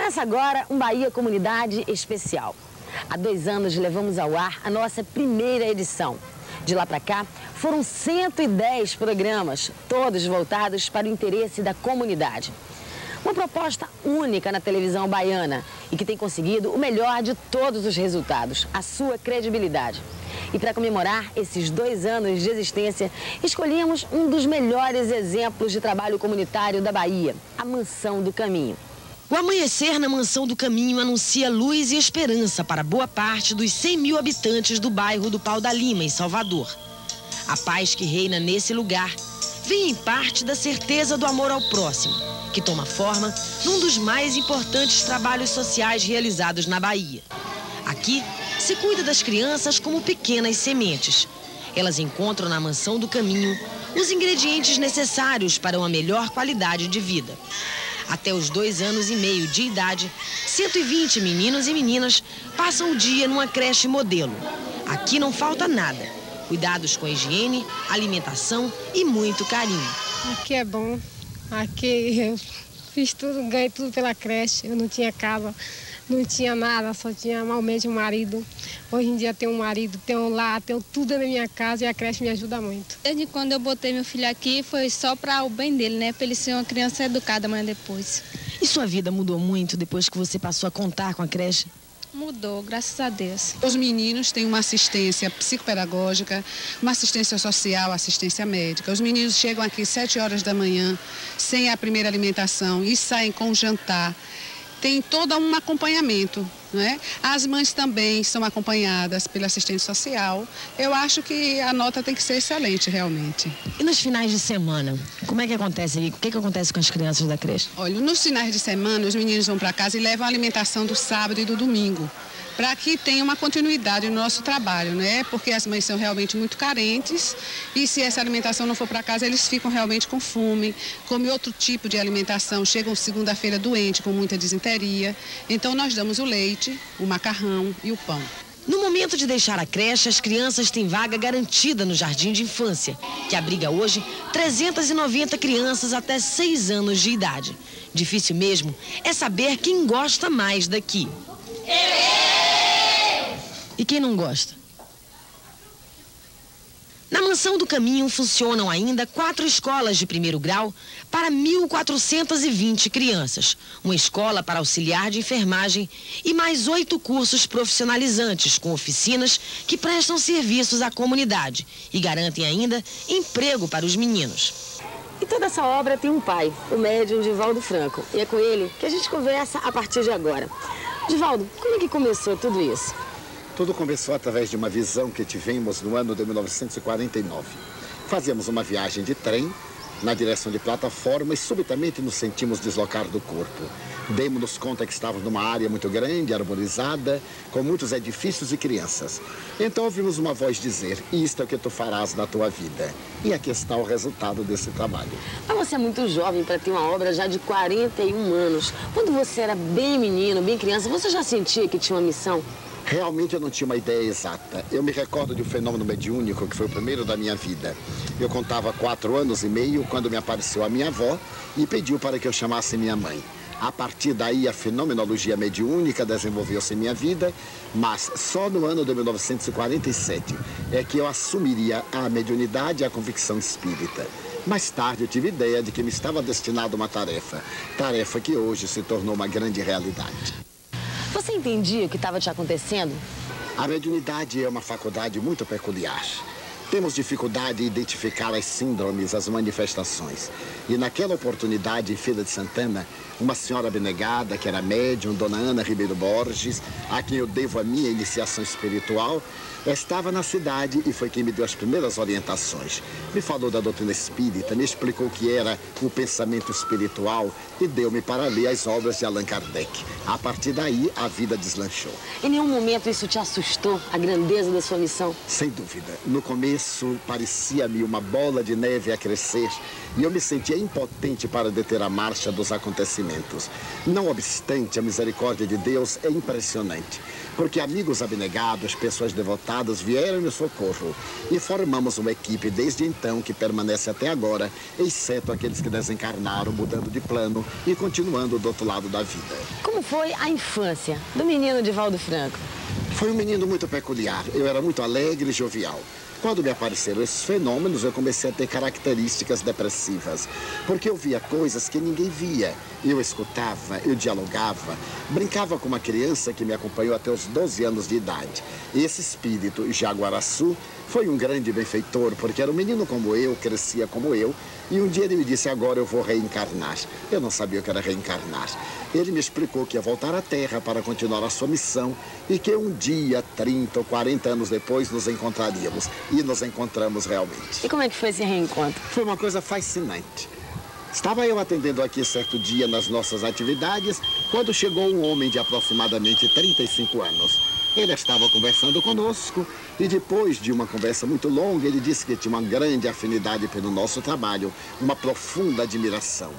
Começa agora um Bahia Comunidade especial. Há 2 anos levamos ao ar a nossa primeira edição. De lá para cá, foram 110 programas, todos voltados para o interesse da comunidade. Uma proposta única na televisão baiana e que tem conseguido o melhor de todos os resultados, a sua credibilidade. E para comemorar esses 2 anos de existência, escolhemos um dos melhores exemplos de trabalho comunitário da Bahia, a Mansão do Caminho. O amanhecer na Mansão do Caminho anuncia luz e esperança para boa parte dos 100 mil habitantes do bairro do Pau da Lima, em Salvador. A paz que reina nesse lugar vem em parte da certeza do amor ao próximo, que toma forma num dos mais importantes trabalhos sociais realizados na Bahia. Aqui se cuida das crianças como pequenas sementes. Elas encontram na Mansão do Caminho os ingredientes necessários para uma melhor qualidade de vida. Até os 2 anos e meio de idade, 120 meninos e meninas passam o dia numa creche modelo. Aqui não falta nada. Cuidados com higiene, alimentação e muito carinho. Aqui é bom. Aqui eu fiz tudo, ganhei tudo pela creche. Eu não tinha casa, não tinha nada, só tinha malmente um marido. Hoje em dia tenho um marido, tenho um lar, tenho tudo na minha casa e a creche me ajuda muito. Desde quando eu botei meu filho aqui foi só para o bem dele, né? Para ele ser uma criança educada amanhã depois. E sua vida mudou muito depois que você passou a contar com a creche? Mudou, graças a Deus. Os meninos têm uma assistência psicopedagógica, uma assistência social, assistência médica. Os meninos chegam aqui 7 horas da manhã, sem a primeira alimentação e saem com o jantar. Tem todo um acompanhamento, né? As mães também são acompanhadas pelo assistente social. Eu acho que a nota tem que ser excelente, realmente. E nos finais de semana, como é que acontece ali? O que acontece com as crianças da creche? Olha, nos finais de semana, os meninos vão para casa e levam a alimentação do sábado e do domingo, para que tenha uma continuidade no nosso trabalho, né? Porque as mães são realmente muito carentes e se essa alimentação não for para casa, eles ficam realmente com fome, comem outro tipo de alimentação, chegam segunda-feira doente, com muita disenteria. Então nós damos o leite, o macarrão e o pão. No momento de deixar a creche, as crianças têm vaga garantida no Jardim de Infância, que abriga hoje 390 crianças até 6 anos de idade. Difícil mesmo é saber quem gosta mais daqui. E quem não gosta? Na Mansão do Caminho funcionam ainda 4 escolas de primeiro grau para 1.420 crianças, uma escola para auxiliar de enfermagem e mais 8 cursos profissionalizantes com oficinas que prestam serviços à comunidade e garantem ainda emprego para os meninos. E toda essa obra tem um pai, o médium Divaldo Franco, e é com ele que a gente conversa a partir de agora. Divaldo, como é que começou tudo isso? Tudo começou através de uma visão que tivemos no ano de 1949. Fazíamos uma viagem de trem na direção de plataforma e subitamente nos sentimos deslocar do corpo. Demos-nos conta que estávamos numa área muito grande, arborizada, com muitos edifícios e crianças. Então ouvimos uma voz dizer: isto é o que tu farás na tua vida. E aqui está o resultado desse trabalho. Mas você é muito jovem para ter uma obra já de 41 anos. Quando você era bem menino, bem criança, você já sentia que tinha uma missão? Realmente eu não tinha uma ideia exata. Eu me recordo de um fenômeno mediúnico que foi o primeiro da minha vida. Eu contava 4 anos e meio quando me apareceu a minha avó e pediu para que eu chamasse minha mãe. A partir daí a fenomenologia mediúnica desenvolveu-se em minha vida, mas só no ano de 1947 é que eu assumiria a mediunidade e a convicção espírita. Mais tarde eu tive ideia de que me estava destinado a uma tarefa que hoje se tornou uma grande realidade. Você entendia o que estava te acontecendo? A mediunidade é uma faculdade muito peculiar. Temos dificuldade em identificar as síndromes, as manifestações. E naquela oportunidade, em Feira de Santana, uma senhora abnegada, que era médium, Dona Ana Ribeiro Borges, a quem eu devo a minha iniciação espiritual, estava na cidade e foi quem me deu as primeiras orientações. Me falou da doutrina espírita, me explicou o que era o pensamento espiritual e deu-me para ler as obras de Allan Kardec. A partir daí, a vida deslanchou. Em nenhum momento isso te assustou, a grandeza da sua missão? Sem dúvida. No começo, começo, parecia-me uma bola de neve a crescer e eu me sentia impotente para deter a marcha dos acontecimentos. Não obstante, a misericórdia de Deus é impressionante, porque amigos abnegados, pessoas devotadas vieram em socorro e formamos uma equipe desde então que permanece até agora, exceto aqueles que desencarnaram, mudando de plano e continuando do outro lado da vida. Como foi a infância do menino Divaldo Franco? Foi um menino muito peculiar. Eu era muito alegre e jovial. Quando me apareceram esses fenômenos, eu comecei a ter características depressivas, porque eu via coisas que ninguém via. Eu escutava, eu dialogava, brincava com uma criança que me acompanhou até os 12 anos de idade. Esse espírito, Jaguaraçu, foi um grande benfeitor, porque era um menino como eu, crescia como eu, e um dia ele me disse, agora eu vou reencarnar. Eu não sabia o que era reencarnar. Ele me explicou que ia voltar à Terra para continuar a sua missão e que um dia, 30 ou 40 anos depois, nos encontraríamos. E nos encontramos realmente. E como é que foi esse reencontro? Foi uma coisa fascinante. Estava eu atendendo aqui certo dia nas nossas atividades, quando chegou um homem de aproximadamente 35 anos. Ele estava conversando conosco e depois de uma conversa muito longa, ele disse que tinha uma grande afinidade pelo nosso trabalho, uma profunda admiração.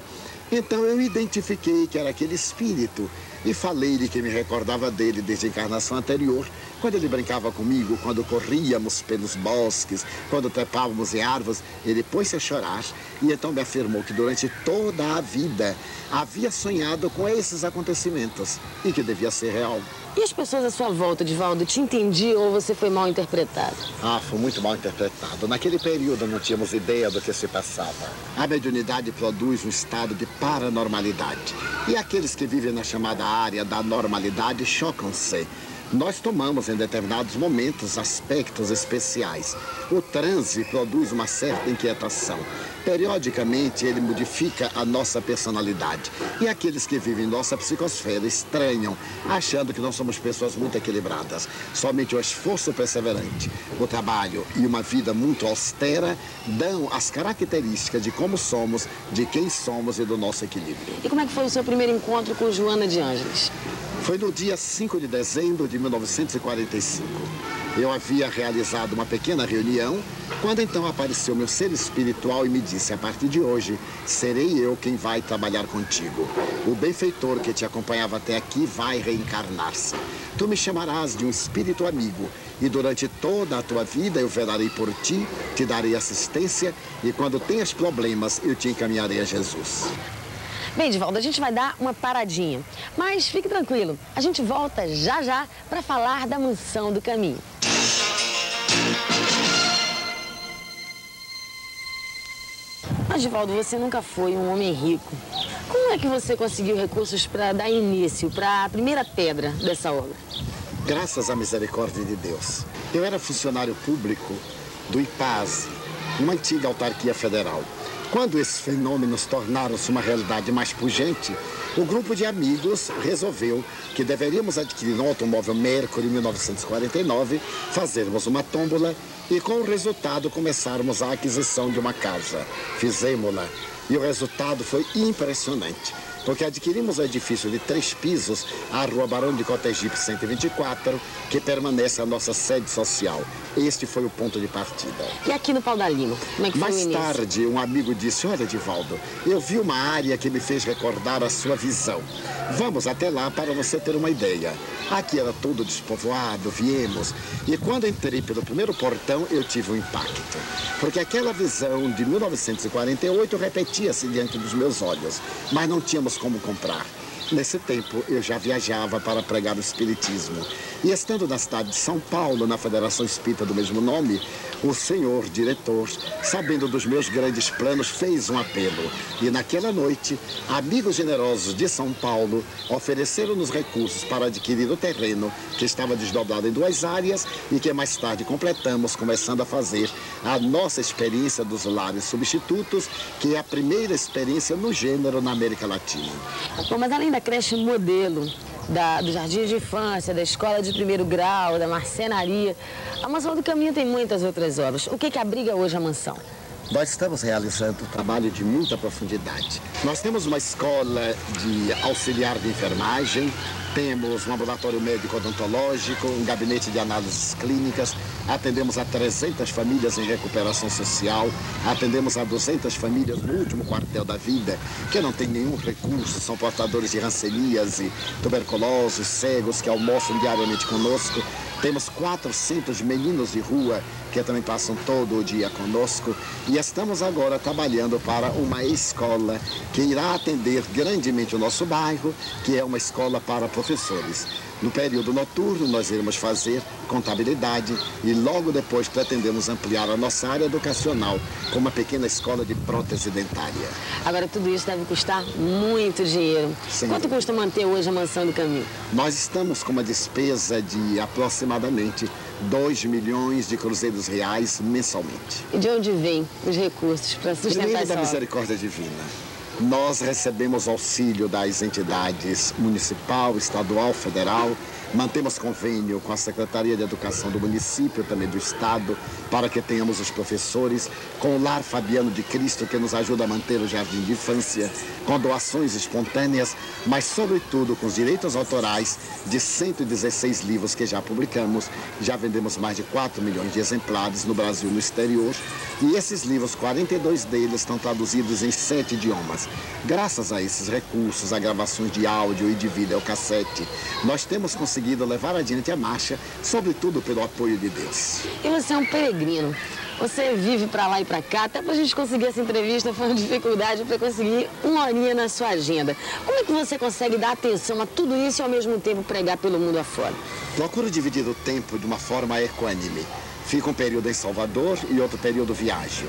Então eu identifiquei que era aquele espírito e falei-lhe que me recordava dele desde a encarnação anterior, quando ele brincava comigo, quando corríamos pelos bosques, quando trepávamos em árvores. Ele pôs-se a chorar e então me afirmou que durante toda a vida havia sonhado com esses acontecimentos e que devia ser real. E as pessoas à sua volta, Divaldo, te entendiam ou você foi mal interpretado? Foi muito mal interpretado. Naquele período não tínhamos ideia do que se passava. A mediunidade produz um estado de paranormalidade. E aqueles que vivem na chamada área da normalidade chocam-se. Nós tomamos em determinados momentos aspectos especiais. O transe produz uma certa inquietação. Periodicamente ele modifica a nossa personalidade. E aqueles que vivem em nossa psicosfera estranham, achando que não somos pessoas muito equilibradas. Somente o esforço perseverante, o trabalho e uma vida muito austera dão as características de como somos, de quem somos e do nosso equilíbrio. E como é que foi o seu primeiro encontro com Joana de Ângeles? Foi no dia 5 de dezembro de 1945. Eu havia realizado uma pequena reunião, quando então apareceu meu ser espiritual e me disse, a partir de hoje, serei eu quem vai trabalhar contigo. O benfeitor que te acompanhava até aqui vai reencarnar-se. Tu me chamarás de um espírito amigo e durante toda a tua vida eu velarei por ti, te darei assistência e quando tenhas problemas eu te encaminharei a Jesus. Bem, Divaldo, a gente vai dar uma paradinha, mas fique tranquilo, a gente volta já já para falar da Mansão do Caminho. Mas, Divaldo, você nunca foi um homem rico. Como é que você conseguiu recursos para dar início, para a primeira pedra dessa obra? Graças à misericórdia de Deus. Eu era funcionário público do IPASE, uma antiga autarquia federal. Quando esses fenômenos tornaram-se uma realidade mais pungente, o grupo de amigos resolveu que deveríamos adquirir um automóvel Mercury 1949, fazermos uma tômbola e, com o resultado, começarmos a aquisição de uma casa. Fizemos-la e o resultado foi impressionante, porque adquirimos um edifício de 3 pisos, a Rua Barão de Cotegipe 124, que permanece a nossa sede social. Este foi o ponto de partida. E aqui no Pau da Lima, como é que foi o início? Mais tarde, um amigo disse, olha, Divaldo, eu vi uma área que me fez recordar a sua visão. Vamos até lá para você ter uma ideia. Aqui era tudo despovoado, viemos. E quando entrei pelo primeiro portão, eu tive um impacto. Porque aquela visão de 1948 repetia-se diante dos meus olhos, mas não tínhamos como comprar. Nesse tempo, eu já viajava para pregar o espiritismo. E estando na cidade de São Paulo, na Federação Espírita do mesmo nome, o senhor diretor, sabendo dos meus grandes planos, fez um apelo. E naquela noite, amigos generosos de São Paulo ofereceram-nos recursos para adquirir o terreno, que estava desdobrado em 2 áreas e que mais tarde completamos, começando a fazer a nossa experiência dos lares substitutos, que é a primeira experiência no gênero na América Latina. Bom, mas além da creche modelo, do jardim de infância, da escola de 1º grau, da marcenaria, a Mansão do Caminho tem muitas outras obras. O que abriga hoje a mansão? Nós estamos realizando um trabalho de muita profundidade. Nós temos uma escola de auxiliar de enfermagem, Temos um laboratório médico odontológico, um gabinete de análises clínicas, atendemos a 300 famílias em recuperação social, atendemos a 200 famílias no último quartel da vida, que não tem nenhum recurso, são portadores de hanseníase, tuberculosos, cegos, que almoçam diariamente conosco. Temos 400 meninos de rua que também passam todo o dia conosco e estamos agora trabalhando para uma escola que irá atender grandemente o nosso bairro, que é uma escola para professores. No período noturno, nós iremos fazer contabilidade e logo depois pretendemos ampliar a nossa área educacional com uma pequena escola de prótese dentária. Agora, tudo isso deve custar muito dinheiro. Sim. Quanto custa manter hoje a Mansão do Caminho? Nós estamos com uma despesa de aproximadamente 2 milhões de cruzeiros reais mensalmente. E de onde vêm os recursos para sustentar Primeiro, essa da obra? misericórdia divina. Nós recebemos auxílio das entidades municipal, estadual, federal. Mantemos convênio com a Secretaria de Educação do município, também do estado, para que tenhamos os professores, com o Lar Fabiano de Cristo, que nos ajuda a manter o jardim de infância, com doações espontâneas, mas sobretudo com os direitos autorais de 116 livros que já publicamos. Já vendemos mais de 4 milhões de exemplares no Brasil e no exterior. E esses livros, 42 deles, estão traduzidos em 7 idiomas. Graças a esses recursos, a gravações de áudio e de videocassete, nós temos conseguido levar adiante a marcha, sobretudo pelo apoio de Deus. E você é um peregrino. Você vive para lá e para cá, até para a gente conseguir essa entrevista foi uma dificuldade para conseguir uma horinha na sua agenda. Como é que você consegue dar atenção a tudo isso e ao mesmo tempo pregar pelo mundo afora? Procuro dividir o tempo de uma forma equânime. Fica um período em Salvador e outro período viajo.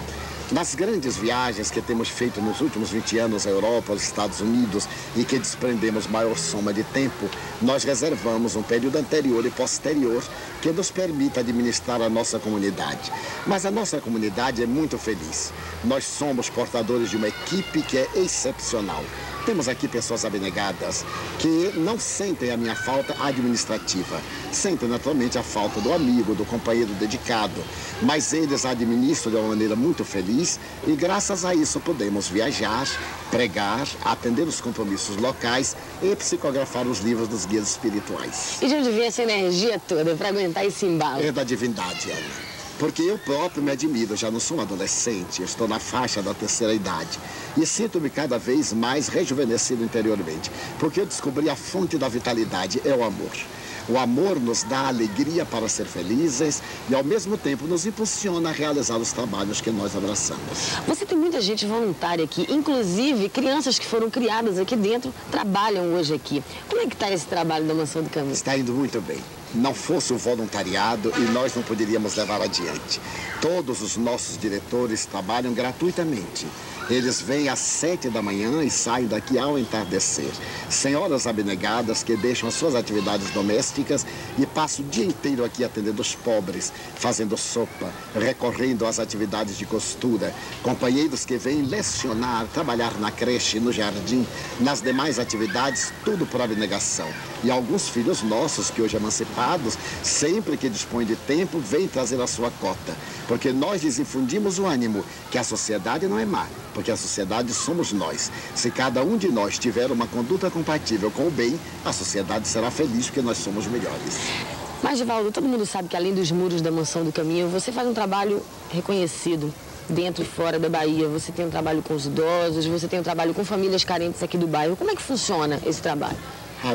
Nas grandes viagens que temos feito nos últimos 20 anos à Europa, aos Estados Unidos e que desprendemos maior soma de tempo, nós reservamos um período anterior e posterior que nos permita administrar a nossa comunidade. Mas a nossa comunidade é muito feliz. Nós somos portadores de uma equipe que é excepcional. Temos aqui pessoas abnegadas que não sentem a minha falta administrativa. Sentem naturalmente a falta do amigo, do companheiro dedicado. Mas eles administram de uma maneira muito feliz e graças a isso podemos viajar, pregar, atender os compromissos locais e psicografar os livros dos guias espirituais. E de onde vem essa energia toda para aguentar esse embalo? É da divindade, Ana. Porque eu próprio me admiro, já não sou um adolescente, estou na faixa da terceira idade. E sinto-me cada vez mais rejuvenescido interiormente, porque eu descobri a fonte da vitalidade, é o amor. O amor nos dá alegria para ser felizes e, ao mesmo tempo, nos impulsiona a realizar os trabalhos que nós abraçamos. Você tem muita gente voluntária aqui, inclusive crianças que foram criadas aqui dentro, trabalham hoje aqui. Como é que está esse trabalho da Mansão do Caminho? Está indo muito bem. Não fosse o voluntariado e nós não poderíamos levar adiante. Todos os nossos diretores trabalham gratuitamente. Eles vêm às 7 da manhã e saem daqui ao entardecer. Senhoras abnegadas que deixam as suas atividades domésticas e passam o dia inteiro aqui atendendo os pobres, fazendo sopa, recorrendo às atividades de costura. Companheiros que vêm lecionar, trabalhar na creche, no jardim, nas demais atividades, tudo por abnegação. E alguns filhos nossos, que hoje emancipados, sempre que dispõem de tempo, vêm trazer a sua cota. Porque nós lhes infundimos o ânimo que a sociedade não é má, porque a sociedade somos nós. Se cada um de nós tiver uma conduta compatível com o bem, a sociedade será feliz porque nós somos melhores. Mas, Divaldo, todo mundo sabe que além dos muros da Mansão do Caminho, você faz um trabalho reconhecido dentro e fora da Bahia. Você tem um trabalho com os idosos, você tem um trabalho com famílias carentes aqui do bairro. Como é que funciona esse trabalho?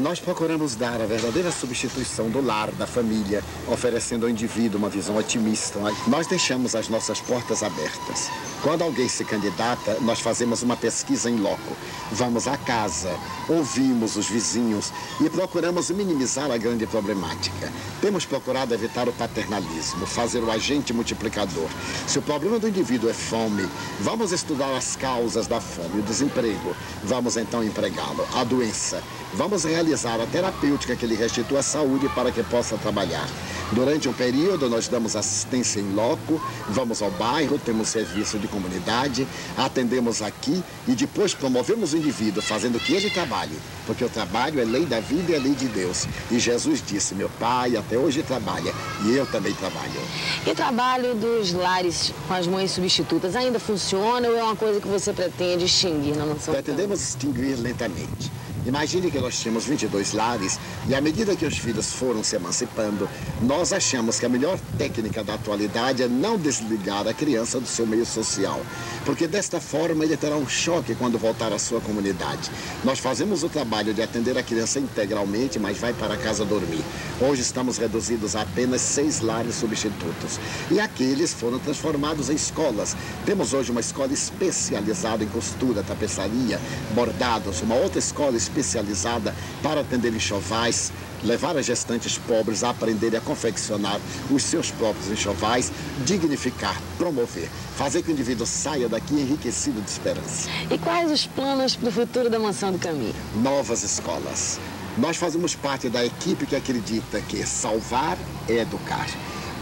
Nós procuramos dar a verdadeira substituição do lar, da família, oferecendo ao indivíduo uma visão otimista. Nós deixamos as nossas portas abertas. Quando alguém se candidata, nós fazemos uma pesquisa em loco. Vamos à casa, ouvimos os vizinhos e procuramos minimizar a grande problemática. Temos procurado evitar o paternalismo, fazer o agente multiplicador. Se o problema do indivíduo é fome, vamos estudar as causas da fome, o desemprego. Vamos então empregá-lo. A doença. Vamos realizar a terapêutica que lhe restitua a saúde para que possa trabalhar. Durante um período, nós damos assistência em loco, vamos ao bairro, temos serviço de comunidade, atendemos aqui e depois promovemos o indivíduo, fazendo que ele trabalhe. Porque o trabalho é lei da vida e é lei de Deus. E Jesus disse, meu pai até hoje trabalha e eu também trabalho. E o trabalho dos lares com as mães substitutas ainda funciona ou é uma coisa que você pretende extinguir na Mansão? Pretendemos extinguir lentamente. Imagine que nós tínhamos 22 lares e à medida que os filhos foram se emancipando, nós achamos que a melhor técnica da atualidade é não desligar a criança do seu meio social, porque desta forma ele terá um choque quando voltar à sua comunidade. Nós fazemos o trabalho de atender a criança integralmente, mas vai para casa dormir. Hoje estamos reduzidos a apenas 6 lares substitutos e aqueles foram transformados em escolas. Temos hoje uma escola especializada em costura, tapeçaria, bordados, uma outra escola especializada para atender enxovais, levar as gestantes pobres a aprenderem a confeccionar os seus próprios enxovais, dignificar, promover, fazer que o indivíduo saia daqui enriquecido de esperança. E quais os planos para o futuro da Mansão do Caminho? Novas escolas. Nós fazemos parte da equipe que acredita que salvar é educar.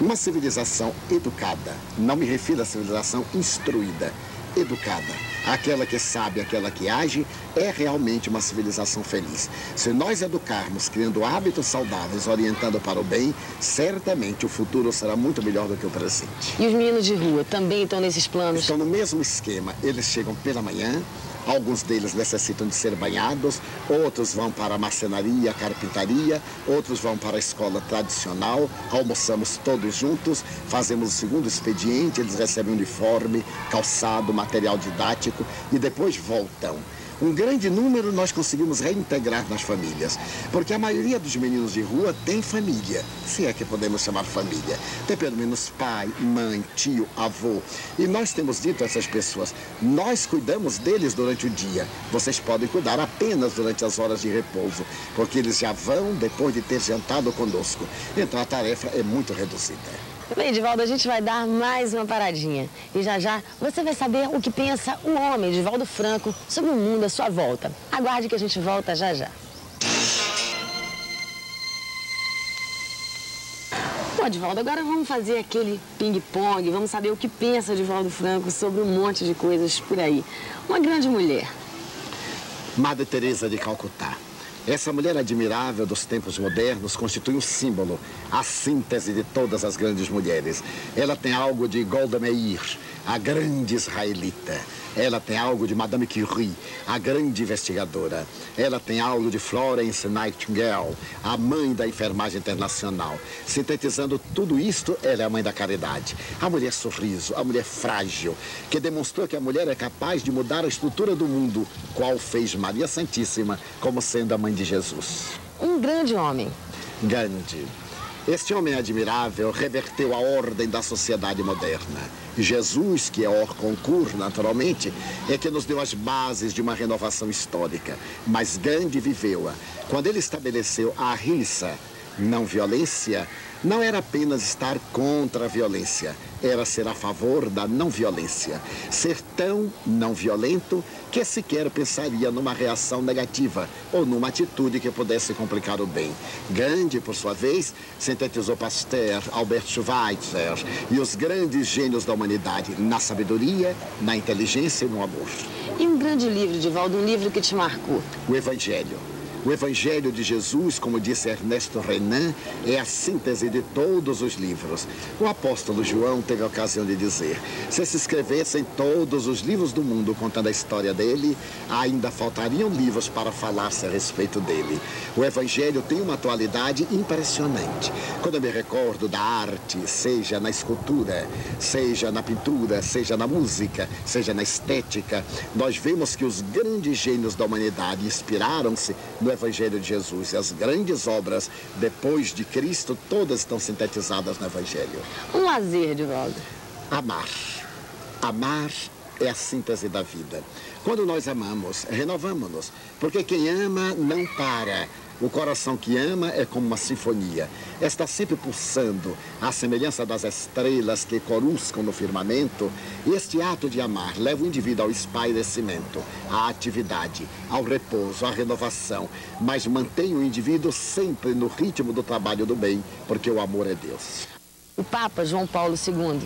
Uma civilização educada, não me refiro à civilização instruída, educada, aquela que sabe, aquela que age, é realmente uma civilização feliz. Se nós educarmos, criando hábitos saudáveis, orientando para o bem, certamente o futuro será muito melhor do que o presente. E os meninos de rua também estão nesses planos? Estão no mesmo esquema. Eles chegam pela manhã, alguns deles necessitam de ser banhados, outros vão para a marcenaria, a carpintaria, outros vão para a escola tradicional, almoçamos todos juntos, fazemos o segundo expediente, eles recebem uniforme, calçado, material didático e depois voltam. Um grande número nós conseguimos reintegrar nas famílias, porque a maioria dos meninos de rua tem família, se é que podemos chamar família. Tem pelo menos pai, mãe, tio, avô. E nós temos dito a essas pessoas, nós cuidamos deles durante o dia. Vocês podem cuidar apenas durante as horas de repouso, porque eles já vão depois de ter jantado conosco. Então a tarefa é muito reduzida. Bem, Edivaldo, a gente vai dar mais uma paradinha. E já já você vai saber o que pensa o homem, Edivaldo Franco, sobre o mundo à sua volta. Aguarde que a gente volta já já. Bom, Edivaldo, agora vamos fazer aquele ping-pong, vamos saber o que pensa Edivaldo Franco sobre um monte de coisas por aí. Uma grande mulher. Madre Teresa de Calcutá. Essa mulher admirável dos tempos modernos constitui um símbolo, a síntese de todas as grandes mulheres. Ela tem algo de Golda Meir, a grande israelita. Ela tem algo de Madame Curie, a grande investigadora. Ela tem algo de Florence Nightingale, a mãe da enfermagem internacional. Sintetizando tudo isto, ela é a mãe da caridade. A mulher sorriso, a mulher frágil, que demonstrou que a mulher é capaz de mudar a estrutura do mundo, qual fez Maria Santíssima como sendo a mãe de Jesus. Um grande homem. Gandhi. Este homem admirável reverteu a ordem da sociedade moderna. Jesus, que é hors concours, naturalmente, é que nos deu as bases de uma renovação histórica. Mas Gandhi viveu-a. Quando ele estabeleceu a ahimsa, não violência, não era apenas estar contra a violência, era ser a favor da não violência. Ser tão não violento que sequer pensaria numa reação negativa ou numa atitude que pudesse complicar o bem. Gandhi, por sua vez, sintetizou Pasteur, Albert Schweitzer e os grandes gênios da humanidade na sabedoria, na inteligência e no amor. E um grande livro, Edivaldo, um livro que te marcou? O Evangelho. O Evangelho de Jesus, como disse Ernesto Renan, é a síntese de todos os livros. O apóstolo João teve a ocasião de dizer, se escrevessem todos os livros do mundo contando a história dele, ainda faltariam livros para falar-se a respeito dele. O Evangelho tem uma atualidade impressionante. Quando eu me recordo da arte, seja na escultura, seja na pintura, seja na música, seja na estética, nós vemos que os grandes gênios da humanidade inspiraram-se no Evangelho de Jesus. E as grandes obras depois de Cristo, todas estão sintetizadas no Evangelho. Um lazer, Edivaldo. Amar. Amar é a síntese da vida. Quando nós amamos, renovamos-nos, porque quem ama não para. O coração que ama é como uma sinfonia. Está sempre pulsando, à semelhança das estrelas que coruscam no firmamento. Este ato de amar leva o indivíduo ao espairecimento, à atividade, ao repouso, à renovação, mas mantém o indivíduo sempre no ritmo do trabalho do bem, porque o amor é Deus. O Papa João Paulo II.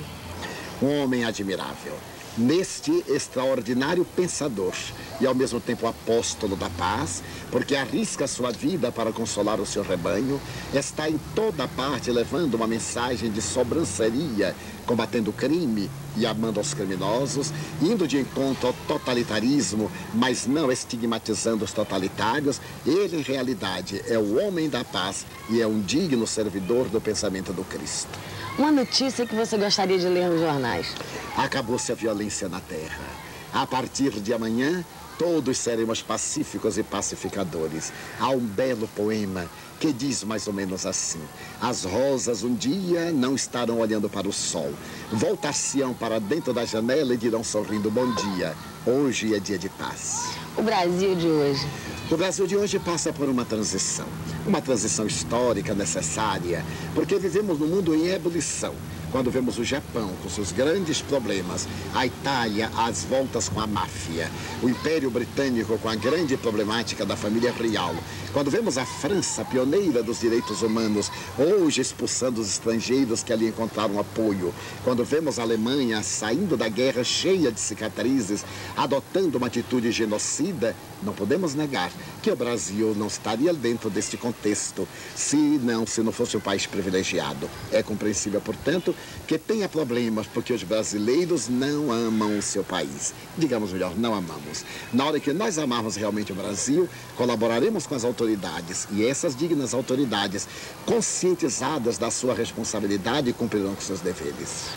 Um homem admirável. Neste extraordinário pensador e ao mesmo tempo apóstolo da paz, porque arrisca sua vida para consolar o seu rebanho, está em toda parte levando uma mensagem de sobranceria, combatendo o crime, e amando aos criminosos, indo de encontro ao totalitarismo, mas não estigmatizando os totalitários, ele, em realidade, é o homem da paz e é um digno servidor do pensamento do Cristo. Uma notícia que você gostaria de ler nos jornais. Acabou-se a violência na terra. A partir de amanhã, todos seremos pacíficos e pacificadores. Há um belo poema que diz mais ou menos assim: as rosas um dia não estarão olhando para o sol, voltar-se-ão para dentro da janela e dirão sorrindo bom dia, hoje é dia de paz. O Brasil de hoje. O Brasil de hoje passa por uma transição histórica necessária, porque vivemos num mundo em ebulição. Quando vemos o Japão com seus grandes problemas, a Itália às voltas com a máfia, o Império Britânico com a grande problemática da família real, quando vemos a França, pioneira dos direitos humanos, hoje expulsando os estrangeiros que ali encontraram apoio, quando vemos a Alemanha saindo da guerra cheia de cicatrizes, adotando uma atitude genocida, não podemos negar que o Brasil não estaria dentro deste contexto se não fosse um país privilegiado. É compreensível, portanto, que tenha problemas porque os brasileiros não amam o seu país. Digamos melhor, não amamos. Na hora que nós amarmos realmente o Brasil, colaboraremos com as autoridades e essas dignas autoridades, conscientizadas da sua responsabilidade, cumprirão com seus deveres.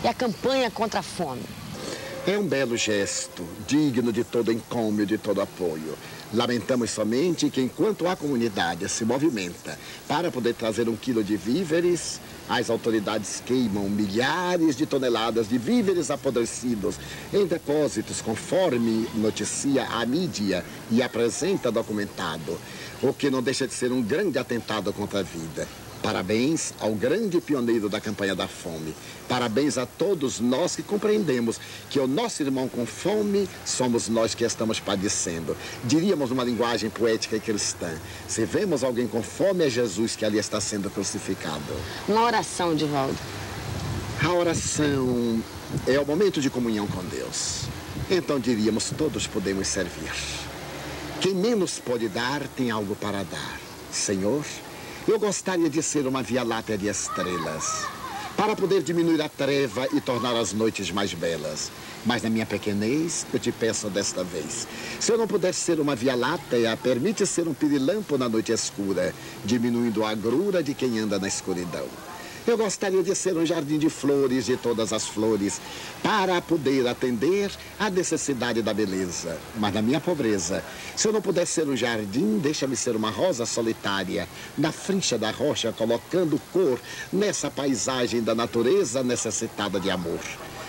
E a campanha contra a fome? É um belo gesto, digno de todo encômio, de todo apoio. Lamentamos somente que, enquanto a comunidade se movimenta para poder trazer 1 quilo de víveres, as autoridades queimam milhares de toneladas de víveres apodrecidos em depósitos, conforme noticia a mídia e apresenta documentado, o que não deixa de ser um grande atentado contra a vida. Parabéns ao grande pioneiro da campanha da fome. Parabéns a todos nós que compreendemos que o nosso irmão com fome somos nós que estamos padecendo. Diríamos numa linguagem poética e cristã: se vemos alguém com fome, é Jesus que ali está sendo crucificado. Uma oração, Divaldo. A oração é o momento de comunhão com Deus. Então diríamos, todos podemos servir. Quem menos pode dar, tem algo para dar. Senhor, eu gostaria de ser uma via-láctea de estrelas, para poder diminuir a treva e tornar as noites mais belas. Mas na minha pequenez, eu te peço desta vez, se eu não puder ser uma via-láctea, permite ser um pirilampo na noite escura, diminuindo a agrura de quem anda na escuridão. Eu gostaria de ser um jardim de flores, de todas as flores, para poder atender à necessidade da beleza. Mas na minha pobreza, se eu não puder ser um jardim, deixa-me ser uma rosa solitária, na frincha da rocha, colocando cor nessa paisagem da natureza necessitada de amor.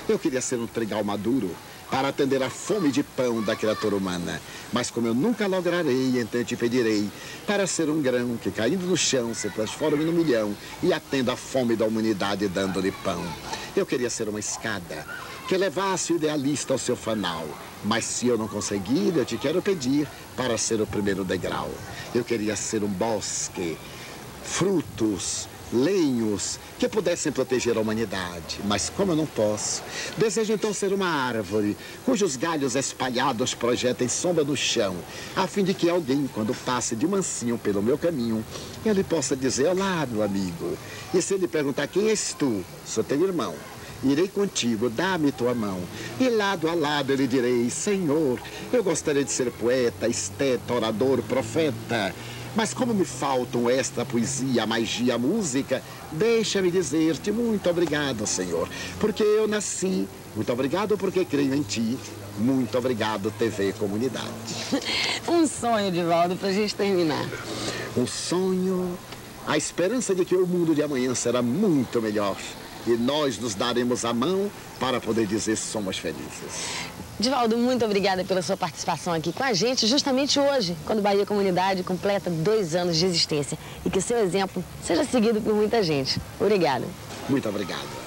Eu queria ser um trigal maduro, para atender a fome de pão da criatura humana. Mas como eu nunca lograrei, então eu te pedirei para ser um grão que, caindo no chão, se transforme num milhão e atenda a fome da humanidade dando-lhe pão. Eu queria ser uma escada que levasse o idealista ao seu fanal. Mas se eu não conseguir, eu te quero pedir para ser o primeiro degrau. Eu queria ser um bosque, frutos, lenhos que pudessem proteger a humanidade, mas como eu não posso, desejo então ser uma árvore cujos galhos espalhados projetem sombra no chão, a fim de que alguém, quando passe de mansinho pelo meu caminho, ele possa dizer: olá, meu amigo. E se ele perguntar: quem és tu? Sou teu irmão. Irei contigo, dá-me tua mão. E lado a lado eu lhe direi: Senhor, eu gostaria de ser poeta, esteta, orador, profeta. Mas como me faltam esta poesia, a magia, a música, deixa-me dizer-te muito obrigado, Senhor, porque eu nasci. Muito obrigado porque creio em ti. Muito obrigado, TV Comunidade. Um sonho, Divaldo, pra gente terminar. Um sonho, a esperança de que o mundo de amanhã será muito melhor. E nós nos daremos a mão para poder dizer: somos felizes. Divaldo, muito obrigada pela sua participação aqui com a gente, justamente hoje, quando Bahia Comunidade completa 2 anos de existência. E que seu exemplo seja seguido por muita gente. Obrigada. Muito obrigado.